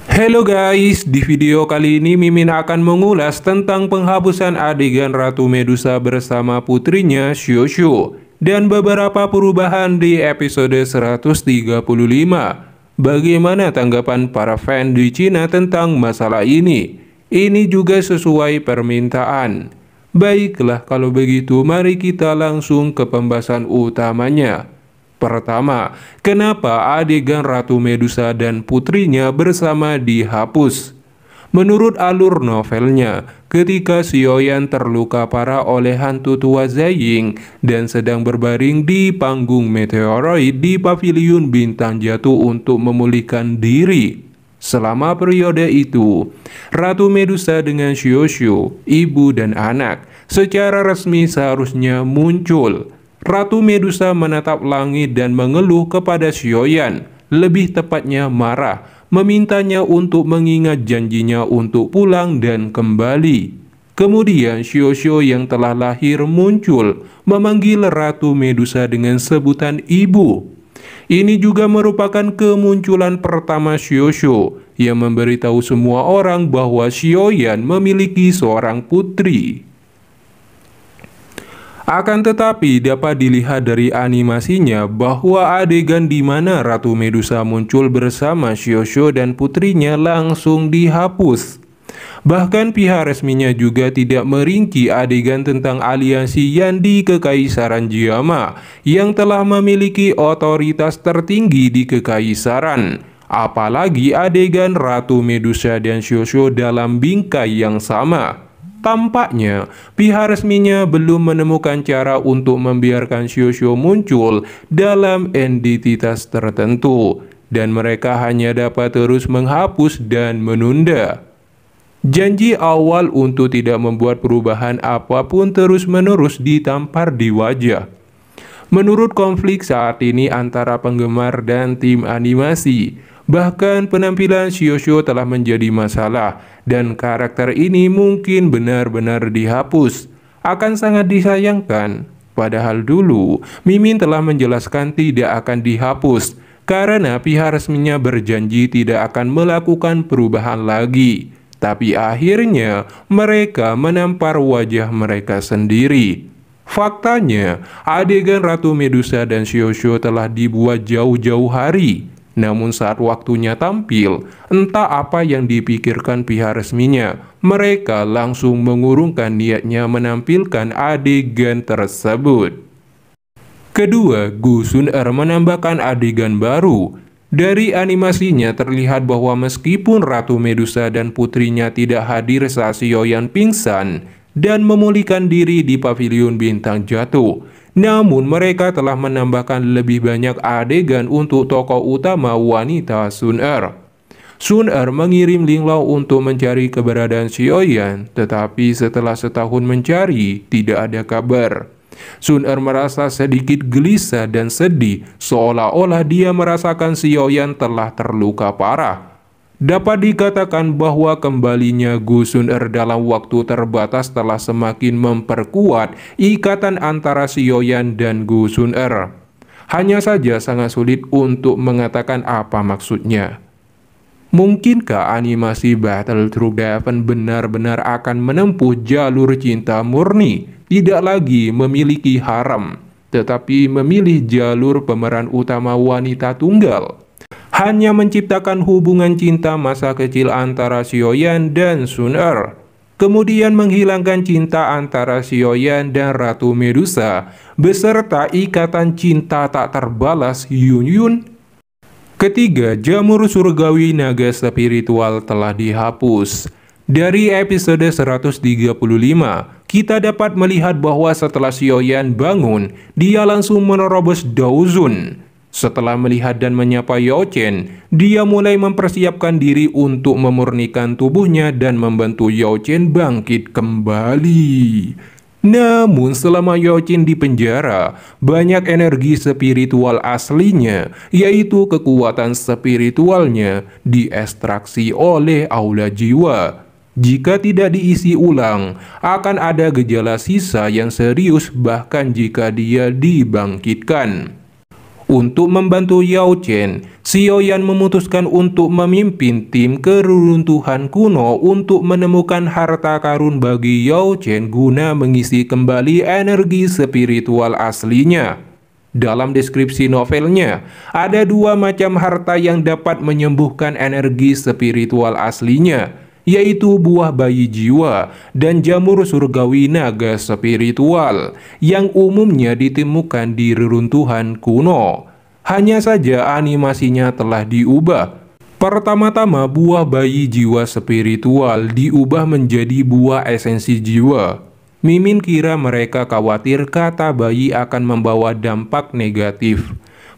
Halo guys, di video kali ini Mimin akan mengulas tentang penghapusan adegan Ratu Medusa bersama putrinya Xiaoxiu dan beberapa perubahan di episode 135. Bagaimana tanggapan para fan di Cina tentang masalah ini? Ini juga sesuai permintaan. Baiklah kalau begitu mari kita langsung ke pembahasan utamanya. Pertama, kenapa adegan Ratu Medusa dan putrinya bersama dihapus? Menurut alur novelnya, ketika Xiaoyan terluka parah oleh hantu tua Zaying dan sedang berbaring di panggung meteoroid di paviliun bintang jatuh untuk memulihkan diri. Selama periode itu, Ratu Medusa dengan Xiaoxiu, ibu dan anak, secara resmi seharusnya muncul. Ratu Medusa menatap langit dan mengeluh kepada Xiaoyan, lebih tepatnya marah, memintanya untuk mengingat janjinya untuk pulang dan kembali. Kemudian Xiaoxiu yang telah lahir muncul, memanggil Ratu Medusa dengan sebutan ibu. Ini juga merupakan kemunculan pertama Xiaoxiu yang memberitahu semua orang bahwa Xiaoyan memiliki seorang putri. Akan tetapi dapat dilihat dari animasinya bahwa adegan di mana Ratu Medusa muncul bersama Xiaoxiu dan putrinya langsung dihapus. Bahkan pihak resminya juga tidak merinci adegan tentang aliansi yang di Kekaisaran Jiama yang telah memiliki otoritas tertinggi di Kekaisaran. Apalagi adegan Ratu Medusa dan Xiaoxiu dalam bingkai yang sama. Tampaknya, pihak resminya belum menemukan cara untuk membiarkan Xiaoxiu muncul dalam entitas tertentu, dan mereka hanya dapat terus menghapus dan menunda. Janji awal untuk tidak membuat perubahan apapun terus-menerus ditampar di wajah. Menurut konflik saat ini antara penggemar dan tim animasi, bahkan penampilan Xiaoxiu telah menjadi masalah dan karakter ini mungkin benar-benar dihapus. Akan sangat disayangkan, padahal dulu Mimin telah menjelaskan tidak akan dihapus karena pihak resminya berjanji tidak akan melakukan perubahan lagi. Tapi akhirnya mereka menampar wajah mereka sendiri. Faktanya, adegan Ratu Medusa dan Xiaoxiu telah dibuat jauh-jauh hari. Namun saat waktunya tampil, entah apa yang dipikirkan pihak resminya, mereka langsung mengurungkan niatnya menampilkan adegan tersebut. Kedua, Gu Sun-er menambahkan adegan baru. Dari animasinya terlihat bahwa meskipun Ratu Medusa dan putrinya tidak hadir saat Xiaoyan pingsan dan memulihkan diri di paviliun bintang jatuh, namun mereka telah menambahkan lebih banyak adegan untuk tokoh utama wanita Sun-er. Sun-er mengirim Ling Lao untuk mencari keberadaan Xiaoyan, tetapi setelah setahun mencari, tidak ada kabar. Sun-er merasa sedikit gelisah dan sedih, seolah-olah dia merasakan Xiaoyan telah terluka parah. Dapat dikatakan bahwa kembalinya Gu Sun-er dalam waktu terbatas telah semakin memperkuat ikatan antara Xiaoyan dan Gu Sun-er. Hanya saja sangat sulit untuk mengatakan apa maksudnya. Mungkinkah animasi Battle Through Heaven benar-benar akan menempuh jalur cinta murni, tidak lagi memiliki harem, tetapi memilih jalur pemeran utama wanita tunggal? Hanya menciptakan hubungan cinta masa kecil antara Xiaoyan dan Sun-er, kemudian menghilangkan cinta antara Xiaoyan dan Ratu Medusa, beserta ikatan cinta tak terbalas Yun-Yun. Ketiga, jamur surgawi naga spiritual telah dihapus. Dari episode 135, kita dapat melihat bahwa setelah Xiaoyan bangun, dia langsung menerobos Daozun. Setelah melihat dan menyapa Yao Chen, dia mulai mempersiapkan diri untuk memurnikan tubuhnya dan membantu Yao Chen bangkit kembali. Namun selama Yao Chen di penjara, banyak energi spiritual aslinya, yaitu kekuatan spiritualnya, diekstraksi oleh aula jiwa. Jika tidak diisi ulang, akan ada gejala sisa yang serius bahkan jika dia dibangkitkan. Untuk membantu Yao Chen, Xiaoyan memutuskan untuk memimpin tim keruntuhan kuno untuk menemukan harta karun bagi Yao Chen guna mengisi kembali energi spiritual aslinya. Dalam deskripsi novelnya, ada dua macam harta yang dapat menyembuhkan energi spiritual aslinya, yaitu buah bayi jiwa dan jamur surgawi naga spiritual yang umumnya ditemukan di reruntuhan kuno. Hanya saja animasinya telah diubah. Pertama-tama buah bayi jiwa spiritual diubah menjadi buah esensi jiwa. Mimin kira mereka khawatir kata bayi akan membawa dampak negatif.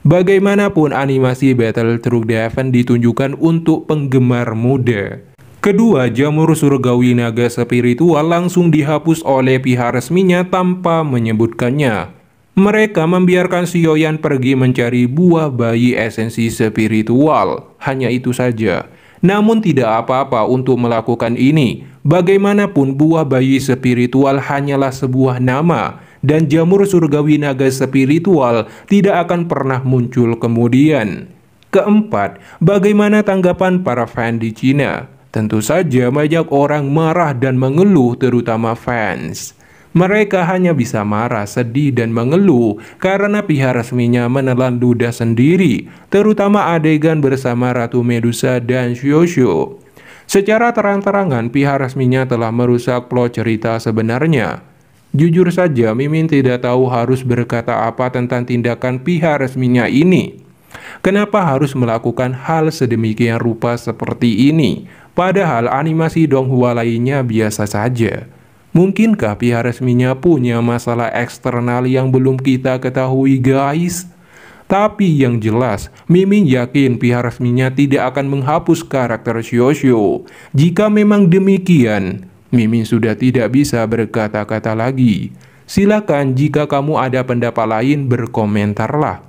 Bagaimanapun animasi Battle Through the Heaven ditunjukkan untuk penggemar muda. Kedua, jamur surgawi naga spiritual langsung dihapus oleh pihak resminya tanpa menyebutkannya. Mereka membiarkan Xiaoyan pergi mencari buah bayi esensi spiritual, hanya itu saja. Namun tidak apa-apa untuk melakukan ini. Bagaimanapun buah bayi spiritual hanyalah sebuah nama, dan jamur surgawi naga spiritual tidak akan pernah muncul kemudian. Keempat, bagaimana tanggapan para fan di Cina? Tentu saja banyak orang marah dan mengeluh, terutama fans. Mereka hanya bisa marah, sedih, dan mengeluh karena pihak resminya menelan ludah sendiri, terutama adegan bersama Ratu Medusa dan Xiaoshu. Secara terang-terangan pihak resminya telah merusak plot cerita sebenarnya. Jujur saja, Mimin tidak tahu harus berkata apa tentang tindakan pihak resminya ini. Kenapa harus melakukan hal sedemikian rupa seperti ini? Padahal animasi Donghua lainnya biasa saja. Mungkinkah pihak resminya punya masalah eksternal yang belum kita ketahui, guys? Tapi yang jelas, Mimin yakin pihak resminya tidak akan menghapus karakter Xiaoshu. Jika memang demikian, Mimin sudah tidak bisa berkata-kata lagi. Silakan jika kamu ada pendapat lain, berkomentarlah.